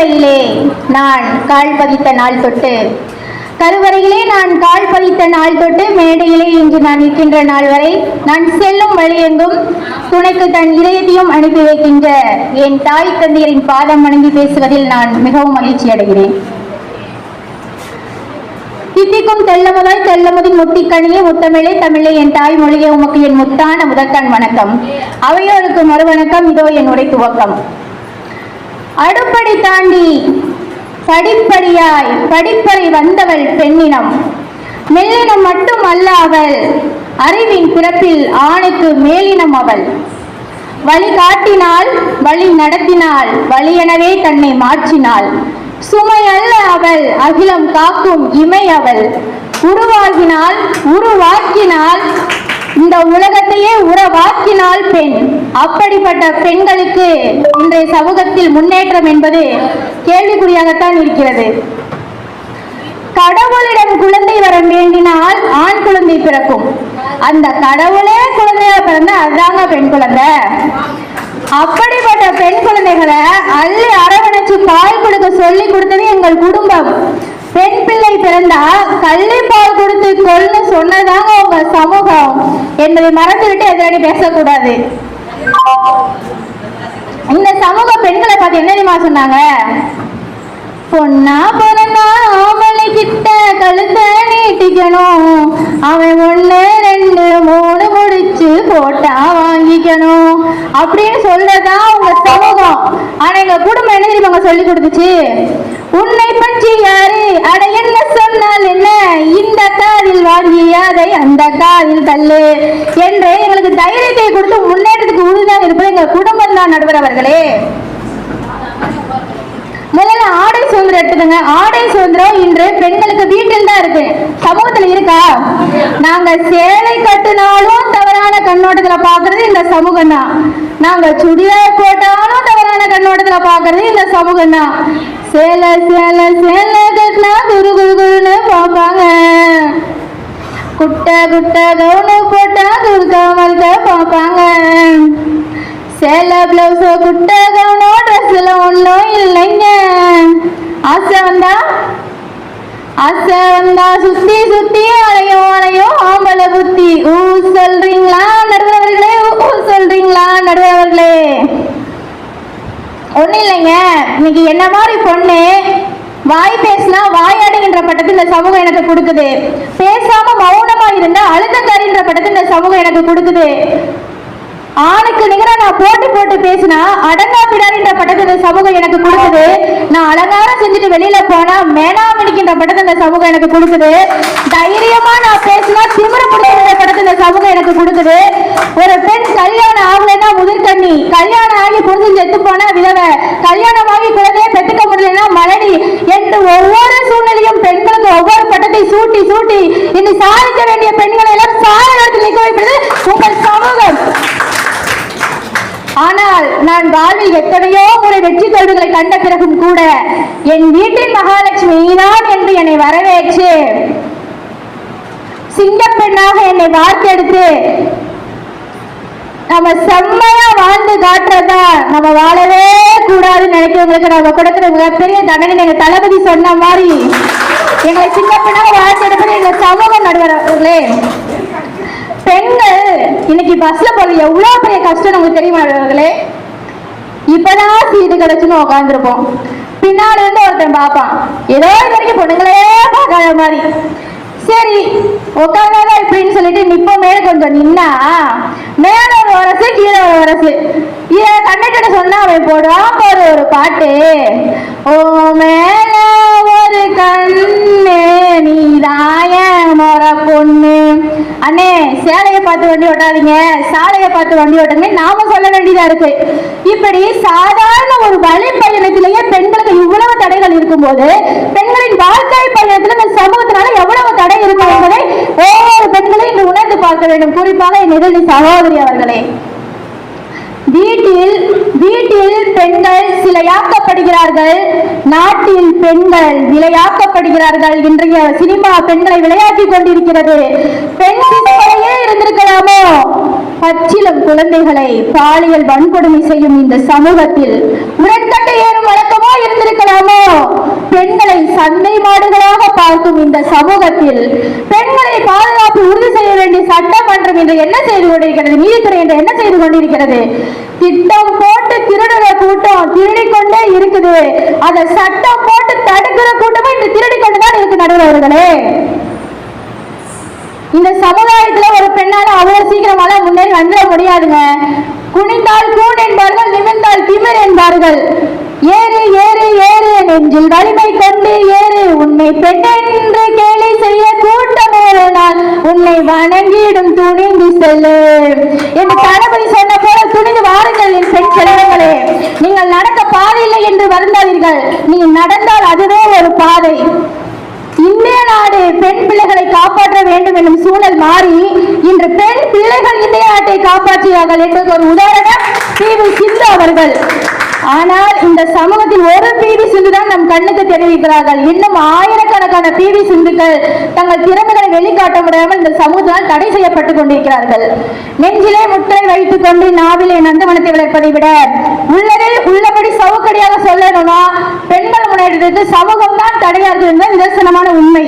கருவறையிலே நான் கால் பதித்த நாள் தொட்டு மேடையிலே இன்று நான் இருக்கின்ற நாள் வரை நான் செல்லும் வழியெங்கும் துணைக்கு தன் இதயத்தையும் அனுப்பி வைக்கின்ற என் தாய் தந்தையரின் பாதம் வணங்கி பேசுவதில் நான் மிகவும் மகிழ்ச்சி அடைகிறேன். தித்திக்கும் தெல்லமுதாய் தெல்லமுதின் முத்திக்கணியே முத்தமிழே தமிழே என் தாய் மொழியே உமக்கு என் முத்தான முதற்கண் வணக்கம். அவையோருக்கு மறுவணக்கம். இதோ என் உரை துவக்கம். அடுப்படி தாண்டி படிப்படியாய் படிப்பறை வந்தவள் பெண்ணினம். மெல்லினம் மட்டும் அல்ல அவள், அறிவின் பிறப்பில் ஆணுக்கு மேலினம் அவள். வழி காட்டினாள், வழி நடத்தினாள், வழியெனவே தன்னை மாற்றினாள். சுமை அல்ல அவள், அகிலம் காக்கும் இமை அவள். உருவாகினாள், உருவாக்கினாள், இந்த உலகத்தையே உருவாக்கினாள் பெண். அப்படிப்பட்ட பெண்களுக்கு இன்றைய சமூகத்தில் முன்னேற்றம் என்பது கேள்விக்குறியாகத்தான் இருக்கிறது. கடவுளிடம் குழந்தை வரம் வேண்டினால் ஆண் குழந்தை பிறக்கும். அந்த கடவுளே குழந்தையா பிறந்தா அதுதாங்க பெண் குழந்தை. அப்படிப்பட்ட பெண் குழந்தைகளை அள்ளி அரவணைச்சு பால் கொடுக்க சொல்லி கொடுத்தது எங்கள் குடும்பம். பெண் பிள்ளை பிறந்தா கள்ளிப்பால் கொடுத்து கொள்னு சொன்னதாங்க உங்க சமூகம் என்பதை மறந்துவிட்டு எதிராடி பேசக்கூடாது. இந்த சமூக பெண்களை பார்த்து என்ன தெரியுமா சொன்னாங்க? பொண்ணா பிறந்தா ஆமலை கிட்ட கழுத்தை நீட்டிக்கணும், அவன் 1 2 3 முடிச்சு போட்டா வாங்கிக்கணும் அப்படின்னு சொல்றதா உங்க சமூகம். ஆனா எங்க குடும்பம் என்ன தெரியுமா சொல்லி கொடுத்துச்சு? உன்னை பற்றி யாரு, அட என்ன சொன்னால் என்ன, இந்த காதில் வாங்கி அதை அந்த காதில் தள்ளு என்று எங்களுக்கு தைரியத்தை கொடுத்து முன்னேற்றத்துக்கு உறுதியாக இருப்பது எங்க குடும்பம் தான். நடுவர் அவர்களே, முதல்ல ஆடை சுதந்திரம் எடுத்துக்கங்க. ஆடை சுதந்திரம் இன்று பெண்களுக்கு வீட்டில் தான் இருக்கு, சமூகத்துல இருக்கா? நாங்க சேலை கட்டினாலும் தவறான கண்ணோட்டத்துல பாக்குறது இந்த சமூகம் தான். நாங்க சுடிதார் போட்டாலும் தவறான கண்ணோட்டத்துல பாக்குறது இந்த சமூகம் தான். சேலை சேலை சேலை கட்டினா குரு குரு குருன்னு பார்ப்பாங்க, குட்டை குட்டை கவுனு போட்டா குறுக்க மறுக்க பார்ப்பாங்க. சேலை பிளவுஸ் குட்டை கவுனோ ட்ரெஸ்ல ஒன்றும் இல்லைங்க. ஆசை வந்தா சுத்தி சுத்தி அலையும் ஆம்பளை புத்தி. சொல்றீங்களா நடுவர்களே? சொல்றீங்களா நடுவர்களே? ஒன்னும் இல்லைங்க. இன்னைக்கு என்ன மாதிரி பொண்ணு வாய் பேசினா வாயாடுகின்ற பட்டத்தை இந்த சமூகம் எனக்கு கொடுக்குது. பேசாம மௌனமா இருந்தா அழுத்தக்காரின்ற பட்டத்தை இந்த சமூகம் எனக்கு கொடுக்குது. ஆணுக்கு நிகரா நான் போட்டு பேசினா அடங்கா பிடாரின்ற பட்டத்தை இந்த சமூகம் எனக்கு கொடுக்குது. நான் அலங்காரம் செஞ்சுட்டு வெளியில போனா மேனாமணிக்கின்ற பட்டத்தை இந்த சமூகம் எனக்கு கொடுக்குது. தைரியமா நான் பேசினா திமிர முடிக்கின்ற பட்டத்தை இந்த சமூகம் எனக்கு கொடுக்குது. ஒரு பெண் கல்யாணம் ஆகலைன்னா முதிர்கண்ணி, கல்யாணம் ஆகி புரிஞ்சு செத்து போனா விதவை, கல்யாணம் ஆகி குழந்தைய பெற்றுக்க முடியலன்னா மலடி என்று ஒவ்வொரு சூழ்நிலையும் பெண்களுக்கு ஒவ்வொரு பட்டத்தை சூட்டி சூட்டி இனி சாதிக்க வேண்டிய பெண்களை எல்லாம் சாய இடத்தில் நிற்க வைப்பது உங்கள் சமூகம். ஆனால் நான் வாழ்வில் எத்தனையோ முறை வெற்றி தோல்விகளை கண்ட பிறகும் கூட என் வீட்டின் மகாலட்சுமி நீதான் என்று என்னை வரவேற்று சிங்கப்பெண்ணாக என்னை வார்த்தெடுத்து நம்ம செம்மையா வாழ்ந்து காட்டுறதா நம்ம வாழவே கூடாதுன்னு நினைக்கிறவங்களுக்கு நம்ம கொடுக்கிற மிகப்பெரிய தண்டனை எங்க தளபதி சொன்ன மாதிரி எங்களை சிங்கப்பெண்ணாக வார்த்தெடுப்பது எங்க சமூகம். நடுவர்களே, பெண்கள் இன்னைக்கு பஸ்ல போறது எவ்வளவு பெரிய கஷ்டம் உங்களுக்கு தெரியுமா நடுவர்களே? இப்பதான் சீட்டு கிடைச்சுன்னு உட்காந்துருப்போம். பின்னாடி இருந்து ஒருத்தன் பார்ப்பான், ஏதோ இது வரைக்கும் பொண்ணுங்களே பார்க்காத மாதிரி. சரி உட்காந்தாதான் இப்படின்னு சொல்லிட்டு நிப்ப மேல கொஞ்சம் நின்னா மேல ஒரு வரசு கீழே ஒரு வரசு. இதை கண்டக்டர் சொன்னா அவன் போடுவான் ஒரு பாட்டு, ஓ மேல ஒரு கண்ணு நீதாய மொற பொண்ணு. அண்ணே சேலையை பார்த்து வண்டி ஓட்டாதீங்க, சாலையை பார்த்து வண்டி ஓட்டுங்க நாம சொல்ல வேண்டியதா இருக்கு. இப்படி சாதாரண ஒரு வழி பயணத்திலேயே பெண்களுக்கு இவ்வளவு தடைகள் இருக்கும்போது பெண்களின் வாழ்க்கை பயணத்துல இந்த சமூகத்தினால எவ்வளவு தடை இருக்கும் என்பதை ஒவ்வொரு பெண்களையும் இன்று உணர்ந்து பார்க்க வேண்டும். குறிப்பாக என் நிகழ்ச்சி சகோதரி அவர்களே, வீட்டில் பெண்கள் சிலையாக்கப்படுகிறார்கள், நாட்டில் பெண்கள் விளையாக்கப்படுகிறார்கள். இன்றைய சினிமா பெண்களை விளையாட்டி கொண்டிருக்கிறது. பெண் சிலையே இருந்திருக்கலாமோ? பச்சிலம் குழந்தைகளை பாலியல் வன்கொடுமை செய்யும் இந்த சமூகத்தில் முரண்கட்டு ஏறும் வழக்கமோ இருந்திருக்கலாம். சமூகத்தில் பெண்களை பாதுகாப்பு உறுதி செய்ய வேண்டிய சட்டமன்றம் என்று என்ன செய்து கொண்டிருக்கிறது, நீதித்துறை என்று என்ன செய்து கொண்டிருக்கிறது? திட்டம் போட்டு திருடுற கூட்டம் திருடிக்கொண்டே இருக்குது. அதை சட்டம் போட்டு தடுக்கிற கூட்டமும் இன்று திருடிக்கொண்டுதான் இருக்கு. நடுவர்களே, இந்த சமுதாயத்துல ஒரு பெண்ணால அவ்வளவு சீக்கிரமால முன்னேறி வந்துட முடியாதுங்க. குனிந்தால் கூன் என்பார்கள், நிமிர்ந்தால் திமிர் என்பார்கள். ஏறு ஏறு ஏறு நெஞ்சில் வலிமை கொண்டு ஏறு, உன்னை பெண்ணென்று கேலி செய்ய கூட்டமேறினால் உன்னை வணங்கிடும் துணிந்து செல்லு என்று தளபதி சொன்ன போல துணிந்து வாருங்கள் என் பெண் செல்வங்களே. நீங்கள் நடக்க பாதை இல்லை என்று வருந்தாதீர்கள், நீங்கள் நடந்தால் அதுவே ஒரு பாதை. இந்திய நாடு பெண் பிள்ளைகளை காப்பாற்ற வேண்டும் என்னும் சூழல் மாறி இன்று பெண் பிள்ளைகள் இந்திய நாட்டை காப்பாற்றியார்கள் என்பது ஒரு உதாரணம் பி.வி. சிந்து அவர்கள். ஆனால் இந்த சமூகத்தில் ஒரு பி.வி. சிந்து தான் நம் கண்ணுக்கு தெரிவிக்கிறார்கள். இன்னும் ஆயிரக்கணக்கான பி.வி. சிந்துக்கள் தங்கள் திறமைகளை வெளிக்காட்ட முடியாமல் இந்த சமூகத்தால் தடை செய்யப்பட்டுக் கொண்டிருக்கிறார்கள். நெஞ்சிலே முத்திரை வைத்துக் கொண்டு நாவிலே நந்தவனத்தை வளர்ப்பதை விட உள்ளதில் உள்ளபடி சவுக்கடியாக சொல்லணும்னா பெண்கள் முன்னேற்றத்திற்கு சமூகம் தான் தடையா இருக்கிறது நிதர்சனமான உண்மை.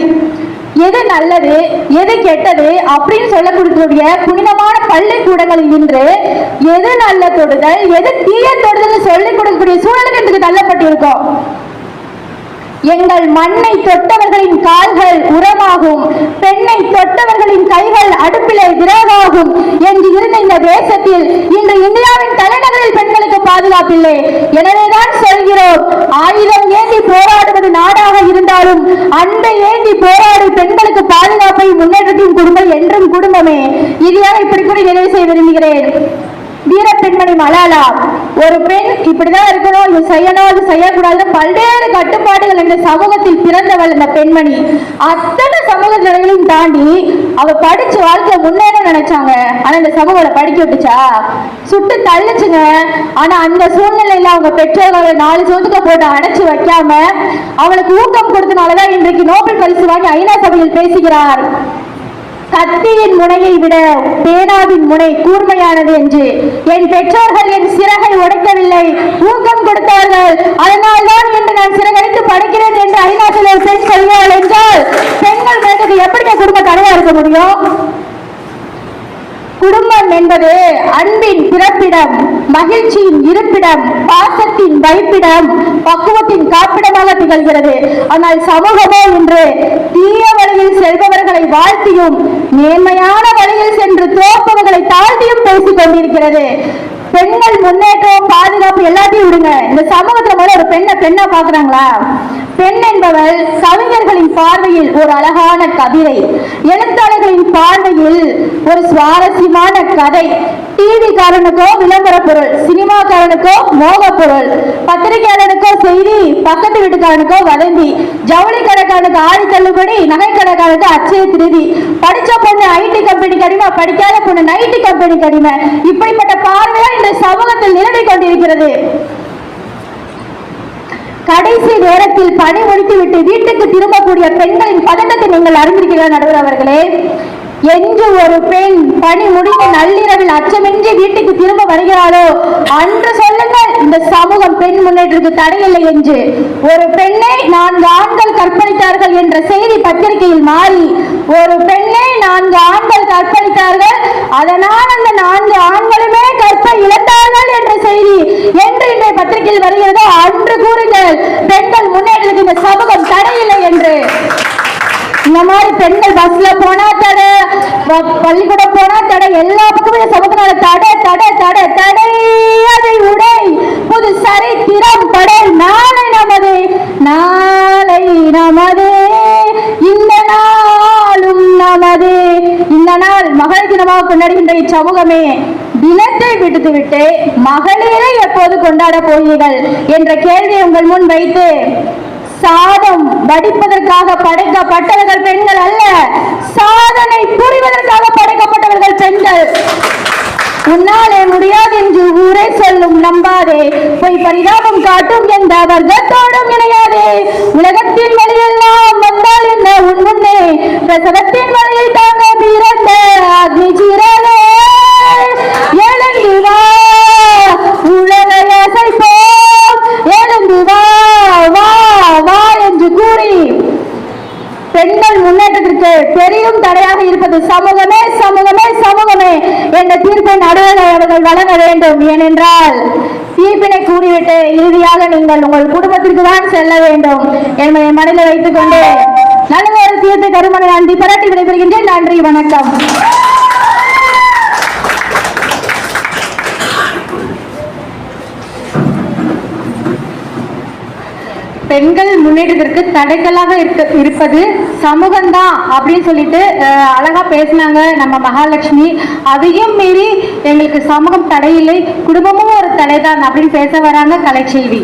எது நல்லது எது கெட்டது அப்படின்னு சொல்லக்கூடிய புனிதமான பள்ளிக்கூடங்களில் இன்று எது நல்ல தொடுதல் எது தீய தொடுதல் சொல்லிக் கொடுக்கக்கூடிய சூழலுக்கு இன்றைக்கு தள்ளப்பட்டிருக்கோம். எங்கள் மண்ணை தொட்டவர்களின் கால்கள் உரமாகும், பெண்ணை தொட்டவர்களின் கைகள் அடுப்பிலே விறகாகும் என்று இருந்த இந்த தேசத்தில் இன்று இந்தியாவின் தலைநகரில் பெண்களுக்கு பாதுகாப்பில்லை. எனவேதான் சொல்கிறோம், ஆயுதம் ஏந்தி போராடுவது நாடாக இருந்தாலும் அன்பை ஏந்தி போராடி பெண்களுக்கு பாதுகாப்பை முன்னேற்றத்தையும் குடும்பம் என்றும் குடும்பமே. இதையாக இப்படி கூட நிறைவு செய்ய விரும்புகிறேன். வீர பெண்மணி மலாலா, ஒரு பெண் இப்படிதான் இருக்கணும், இது செய்யணும் அது செய்யக்கூடாது பல்வேறு கட்டுப்பாடுகள் இந்த சமூகத்தில் பிறந்தவள் இந்த பெண்மணி. அத்தனை சமூக நிலைகளையும் தாண்டி அவ படிச்சு வாழ்க்கை முன்னேற நினைச்சாங்க. ஆனா இந்த சமூகம் படிக்க விட்டுச்சா? சுட்டு தள்ளுச்சுங்க. ஆனா அந்த சூழ்நிலையில அவங்க பெற்றோர்களை 4 சோத்துக்க போட்டு அணைச்சு வைக்காம அவளுக்கு ஊக்கம் கொடுத்தனாலதான் இன்றைக்கு நோபல் பரிசு வாங்கி ஐநா சபையில் பேசுகிறார். கத்தியின் முனையை விட பேனாவின் முனை கூர்மையானது என்று என் பெற்றோர்கள் என் சிறகை உடைக்கவில்லை, ஊக்கம் கொடுத்தார்கள். அதனால்தான் என்று நான் சிறகடித்து படிக்கிறேன் என்று ஐநா சபை பெண் சொல்வாள் என்றால் பெண்கள் மேற்கு எப்படி குடும்ப தடையா இருக்க முடியும்? குடும்பம் என்பது அன்பின் பிறப்பிடம், மகிழ்ச்சியின் இருப்பிடம், பாசத்தின் வைப்பிடம், பக்குவத்தின் காப்பிடமாக திகழ்கிறது. ஆனால் சமூகமோ இன்று தீய வழியில் செல்பவர்களை வாழ்த்தியும் நேர்மையான வழியில் சென்று தோற்பவர்களை தாழ்த்தியும் பேசிக் கொண்டிருக்கிறது. பெண்கள் முன்னேற்றம் பாதுகாப்பு எல்லாத்தையும் விடுங்க, இந்த சமூகத்துல முதல்ல ஒரு பெண்ணா பாக்குறாங்களா? பெண் என்பவள் கவிஞர்களின் பார்வையில் ஒரு அழகான கவிதை, எழுத்தாளர்களின் பார்வையில் ஒரு சுவாரஸ்யமான கதை, டிவிக்காரனுக்கோ விளம்பர பொருள், சினிமாக்காரனுக்கோ மோக பொருள், பத்திரிகையாளனுக்கோ செய்தி, பக்கத்து வீட்டுக்காரனுக்கோ வதந்தி, ஜவுளி கடைக்காரனுக்கு ஆடி தள்ளுபடி, நகை கடைக்காரனுக்கு அச்சய திருதி, படிச்ச பொண்ணு ஐடி கம்பெனி கடிமை, படிக்காத பொண்ணு நைட்டி கம்பெனி கடிமை. இப்படிப்பட்ட பார்வைதான் இந்த சமூகத்தில் நிலவிக் கொண்டிருக்கிறது. கடைசி நேரத்தில் பணி முடித்துவிட்டு வீட்டுக்கு திரும்பக்கூடிய பெண்களின் பதட்டத்தை நீங்கள் அறிந்திருக்கிறீர்கள் நடுவர் அவர்களே. என்று ஒரு பெண் பணி முடித்து நள்ளிரவில் அச்சமின்றி வீட்டுக்கு திரும்ப வருகிறாளோ அன்று சொல்லுங்கள் இந்த சமூகம் பெண் முன்னேற்றத்துக்கு தடையில்லை என்று. ஒரு பெண்ணை 4 ஆண்கள் கற்பழித்தார்கள் என்ற செய்தி பத்திரிகையில் மாறி ஒரு பெண்ணை 4 ஆண்கள் கற்பழித்தார்கள், அதனால் அந்த 4 ஆண்களுமே கற்பை இழந்தார்கள் என்ற செய்தி என்று இன்றைய பத்திரிகையில் வருகிறதோ அன்று கூறுங்கள் பெண்கள் முன்னேற்றத்துக்கு இந்த சமூகம் தடையில்லை என்று. இந்த மாதிரி பெண்கள் பஸ்ல போனா தடை, பள்ளிக்கூடம் போனா தடை, எல்லா பக்கமும் சமூகத்தினால தடை தடை தடை தடை. அதை உடை புது சரித்திரம் படை. நாளை நமது, நாளை நமது, இந்த நாளும் நமது. இந்த நாள் மகளிர் தினமாக கொண்டாடுகின்ற இச்சமூகமே தினத்தை விடுத்துவிட்டு மகளிரை எப்போது கொண்டாட போகிறீர்கள் என்ற கேள்வியை உங்கள் முன் வைத்து, சாதம் வடிப்பதற்காக படைக்கப்பட்டவர்கள் பெண்கள் அல்ல, சாதனை புரிவதற்காக படைக்கப்பட்டவர்கள் பெண்கள். உன்னாலே முடியாது என்று ஊரே சொல்லும் நம்பாதே, போய் பரிதாபம் காட்டும் எந்த வர்க்கத்தோடும் இணையாதே. உலகத்தின் வழியெல்லாம் வந்தால் என்ன உன் முன்னே, பிரசவத்தின் வழியில் தாங்க பிறந்த அக்னி சிறகே எழுந்து வா, உலகை அசைப்போம் எழுந்து வா வா வா என்று கூறி பெண்கள் முன்னேற்றத்திற்கு சமூகமே சமூகமே சமூகமே என்ற தீர்ப்பை நடுவர் அவர்கள் வழங்க வேண்டும். ஏனென்றால் தீர்ப்பினை கூறிவிட்டு இறுதியாக நீங்கள் உங்கள் குடும்பத்திற்கு தான் செல்ல வேண்டும் என்பதை மனதில் வைத்துக் கொண்டு நல்ல ஒரு தீர்ப்பு கருமனை நன்றி பாராட்டி விடைபெறுகின்றேன். நன்றி, வணக்கம். பெண்கள் முன்னேற்றத்திற்கு தடைகளாக இருப்பது சமூகம்தான் அப்படின்னு சொல்லிட்டு அழகா பேசினாங்க நம்ம மகாலட்சுமி. அதையும் மீறி எங்களுக்கு சமூகம் தடையில்லை, குடும்பமும் ஒரு தடைதான் அப்படின்னு பேச வராங்க கலைச்செல்வி.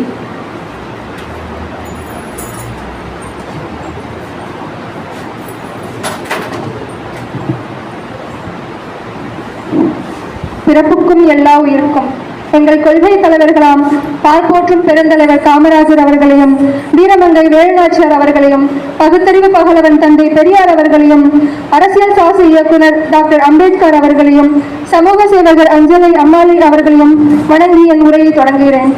பிறப்புக்கும் எல்லா உயிருக்கும் எங்கள் கொள்கை தலைவர்களாம் பார்ப்போற்றும் பெருந்தலைவர் காமராஜர் அவர்களையும், வீரமங்கை வேலுநாச்சியார் அவர்களையும், பகுத்தறிவு பகலவன் தந்தை பெரியார் அவர்களையும், அரசியல் சாசன இயக்குனர் டாக்டர் அம்பேத்கர் அவர்களையும், சமூக சேவகர் அஞ்சலி அம்மாளி அவர்களையும் வணங்கி என் உரையை தொடங்குகிறேன்.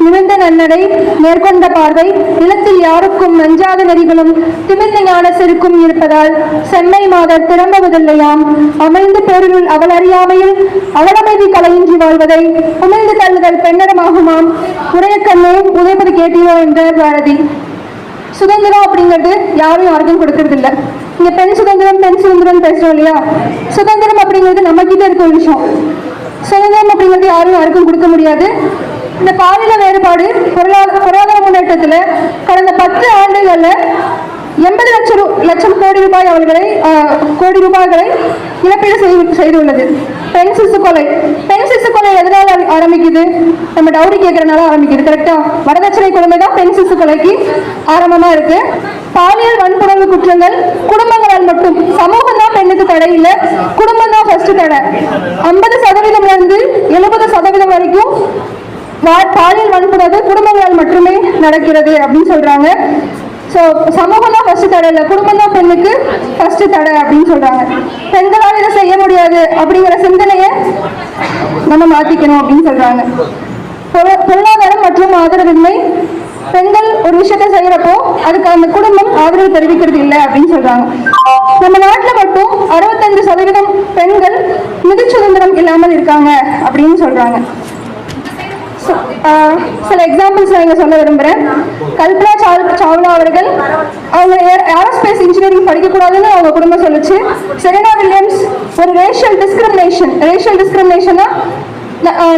நிமிர்ந்த நன்னடை, மேற்கொண்ட பார்வை, நிலத்தில் யாருக்கும் மஞ்சாத நெறிகளும் திமிர்ந்த ஞான செருக்கும் இருப்பதால் செம்மை மாதர் திறம்புவதில்லையாம். அமைந்து பேருள் அவள் அறியாமையில் அவளமைதி கலையின்றி வாழ்வதை உமிழ்ந்து தள்ளுதல் பெண்ணரமாகுமாம். உரையக்கண்ணே உதைப்பது கேட்டீரோ என்றார் பாரதி. சுதந்திரம் அப்படிங்கிறது யாரும் யாருக்கும் கொடுக்கறது இல்லை. இங்க பெண் சுதந்திரம் பேசுறோம் இல்லையா? சுதந்திரம் அப்படிங்கிறது நம்ம கிட்ட இருக்க ஒரு விஷயம். சுதந்திரம் அப்படிங்கிறது யாரும் யாருக்கும் கொடுக்க முடியாது. இந்த பாலின வேறுபாடு பொருளாதார முன்னேற்றத்துல கடந்த 10 ஆண்டுகள்ல 80 லட்சம் கோடி ரூபாய்களை இழப்பீடு செய்துள்ளது. பெண் சிசு கொலை எதனால ஆரம்பிக்குது? நம்ம டவுரி கேட்கறதுனால ஆரம்பிக்குது. கரெக்டா? வரதட்சணை கொடுமை தான் பெண் சிசு கொலைக்கு ஆரம்பமா இருக்கு. பாலியல் வன்புணர்வு குற்றங்கள் குடும்பங்களால் மட்டும். சமூகம் தான் பெண்ணுக்கு தடை இல்லை, குடும்பம் தான் ஃபர்ஸ்ட் தடை. 50% இருந்து 70% வரைக்கும் பாலியல் வன்புணர்வு குடும்பங்களால் மட்டுமே நடக்கிறது அப்படின்னு சொல்றாங்க. ஸோ சமூகம் தான் ஃபர்ஸ்ட் தடை இல்லை, குடும்பம் தான் பெண்ணுக்கு ஃபர்ஸ்ட் தடை அப்படின்னு சொல்றாங்க. பெண்களால் இதை செய்ய முடியாது அப்படிங்கிற சிந்தனையை நம்ம மாத்திக்கணும் அப்படின்னு சொல்றாங்க. பொருளாதாரம் மற்றும் ஆதரவின்மை. பெண்கள் ஒரு விஷயத்தை செய்யறப்போ அதுக்கு அந்த குடும்பம் ஆதரவு தெரிவிக்கிறது இல்லை அப்படின்னு சொல்றாங்க. நம்ம நாட்டில் மட்டும் 65% பெண்கள் நிதி சுதந்திரம் இல்லாமல் இருக்காங்க அப்படின்னு சொல்றாங்க. சில எக்ஸாம்பிள்ஸ் நான் இங்க சொல்ல விரும்புறேன். கல்பனா சாவ்லா அவர்கள் அவங்க ஏரோஸ்பேஸ் இன்ஜினியரிங் படிக்கக்கூடாதுன்னு அவங்க குடும்பம் சொல்லுச்சு. செரீனா வில்லியம்ஸ் ஒரு ரேஷியல் டிஸ்கிரிமினேஷனா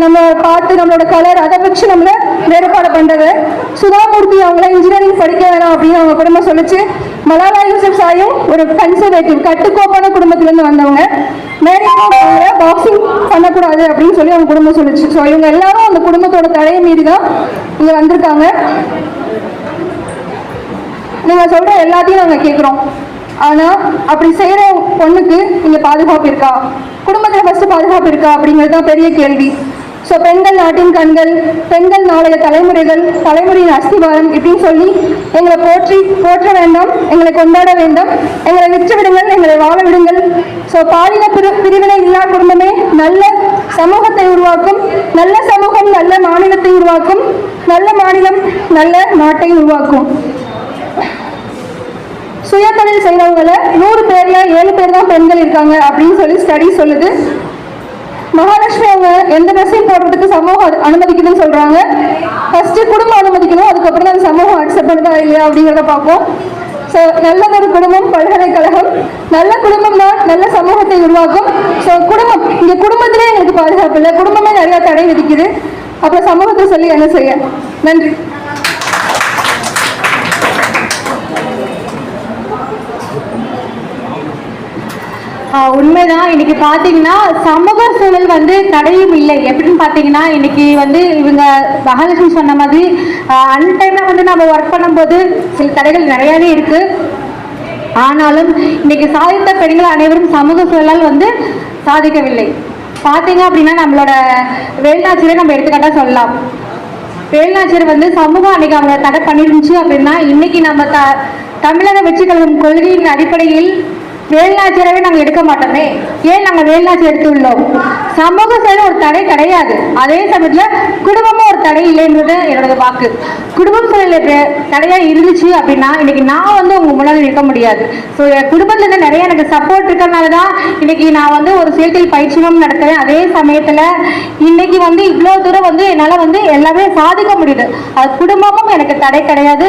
நம்ம பார்த்து நம்மளோட கலர் அதை வச்சு நம்மள வேறுபாடு பண்றது. சுதாமூர்த்தி அவங்கள இன்ஜினியரிங் படிக்க வேணாம் அப்படின்னு அவங்க குடும்பம் சொல்லிச்சு. மலாலா யூசப்சாயும் ஒரு கன்சர்வேட்டிவ் கட்டுக்கோப்பான குடும்பத்திலிருந்து வந்தவங்க. பாக்ஸிங் பண்ணக்கூடாது அப்படின்னு சொல்லி அவங்க குடும்பம் சொல்லிச்சு. ஸோ இவங்க எல்லாரும் அந்த குடும்பத்தோட தடையை மீறி தான் இங்க வந்திருக்காங்க. நீங்க சொல்ற எல்லாத்தையும் நாங்க கேட்கிறோம். ஆனா அப்படி செய்யற பொண்ணுக்கு இங்க பாதுகாப்பு இருக்கா? குடும்பத்துல ஃபர்ஸ்ட் பாதுகாப்பு இருக்கா அப்படிங்கிறது தான் பெரிய கேள்வி. ஸோ பெண்கள் நாட்டின் கண்கள், பெண்கள் நாளைய தலைமுறையின் அஸ்திவாரம் இப்படின்னு சொல்லி எங்களை போற்ற வேண்டாம், எங்களை கொண்டாட வேண்டாம், எங்களை விற்று விடுங்கள், எங்களை வாழ விடுங்கள். ஸோ பாலின பிரிவினை இல்லா குடும்பமே நல்ல சமூகத்தை உருவாக்கும், நல்ல சமூகம் நல்ல மாநிலத்தை உருவாக்கும், நல்ல மாநிலம் நல்ல நாட்டை உருவாக்கும். சுய தொழில் செய்யறவங்கள 100 பேர்ல 7 பேர் தான் பெண்கள் இருக்காங்க அப்படின்னு சொல்லி ஸ்டடி சொல்லுது. மகாலட்சுமி அவங்க எந்த ட்ரெஸ்ஸையும் போடுறதுக்கு சமூகம் அனுமதிக்குதுன்னு சொல்றாங்க. ஃபர்ஸ்ட் குடும்பம் அனுமதிக்கணும், அதுக்கப்புறம் தான் சமூகம் அக்செப்ட் பண்ணுதா இல்லையா அப்படிங்கிறத பார்ப்போம். ஸோ நல்லதொரு குடும்பம் பல்கலைக்கழகம், நல்ல குடும்பம் தான் நல்ல சமூகத்தை உருவாக்கும். ஸோ குடும்பம், இங்க குடும்பத்திலே எங்களுக்கு பாதுகாப்பு இல்லை, குடும்பமே நிறைய தடை விதிக்குது. அப்புறம் சமூகத்தை சொல்லி என்ன செய்ய? நன்றி. உண்மைதான். இன்னைக்கு பாத்தீங்கன்னா சமூக சூழல் வந்து தடையும் இல்லை. எப்படின்னு பாத்தீங்கன்னா இன்னைக்கு வந்து இவங்க மகாலட்சுமி சொன்ன மாதிரி அன்டைம்ல வந்து நம்ம ஒர்க் பண்ணும்போது சில தடைகள் நிறையவே இருக்கு. ஆனாலும் இன்னைக்கு சாதித்த பெண்கள் அனைவரும் சமூக சூழலால் வந்து சாதிக்கவில்லை. பாத்தீங்க அப்படின்னா நம்மளோட வேலுநாச்சியரை நம்ம எடுத்துக்காட்டா சொல்லலாம். வேலுநாச்சியர் வந்து சமூகம் அன்னைக்கு அவங்க தடை பண்ணிருந்துச்சு அப்படின்னா இன்னைக்கு நம்ம தமிழக வெற்றி கழகம் கொள்கையின் அடிப்படையில் வேலுநாச்சியரவே நாங்கள் எடுக்க மாட்டோமே. ஏன் நாங்கள் வேலுநாச்சியர் எடுத்துள்ளோம்? சமூக சூழல் ஒரு தடை கிடையாது, அதே சமயத்துல குடும்பமும் ஒரு தடை இல்லைன்றது என்னோட வாக்கு. குடும்பம் சூழல் தடையா இருந்துச்சு அப்படின்னா இன்னைக்கு நான் வந்து உங்க முன்னாடி நிற்க முடியாது. ஸோ என் குடும்பத்துல இருந்து நிறைய எனக்கு சப்போர்ட் இருக்கிறதுனாலதான் இன்னைக்கு நான் வந்து ஒரு செயற்கை பயிற்சியும் நடத்துறேன். அதே சமயத்துல இன்னைக்கு வந்து இவ்வளவு தூரம் வந்து என்னால வந்து எல்லாமே சாதிக்க முடியுது. அது குடும்பமும் எனக்கு தடை கிடையாது,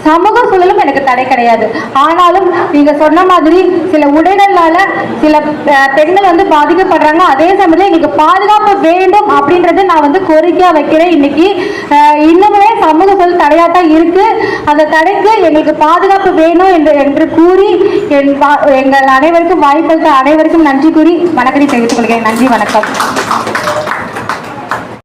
சமூக சூழலும் எனக்கு தடை கிடையாது. ஆனாலும் நீங்க சொன்ன மாதிரி சில உடைகளால சில பெண்கள் வந்து பாதிக்கப்படுறாங்க. அதே சமயத்துல எங்களுக்கு பாதுகாப்பு வேண்டும் அப்படின்றது நான் வந்து கோரிக்கையா வைக்கிறேன். இன்னைக்கு இன்னுமே சமூக சூழல் தடையாத்தான் இருக்கு. அந்த தடைக்கு எங்களுக்கு பாதுகாப்பு வேணும் என்று கூறி எங்கள் அனைவருக்கும் வாய்ப்பளித்த அனைவருக்கும் நன்றி கூறி வணக்கத்தை தெரிவித்துக் கொள்கிறேன். நன்றி, வணக்கம்.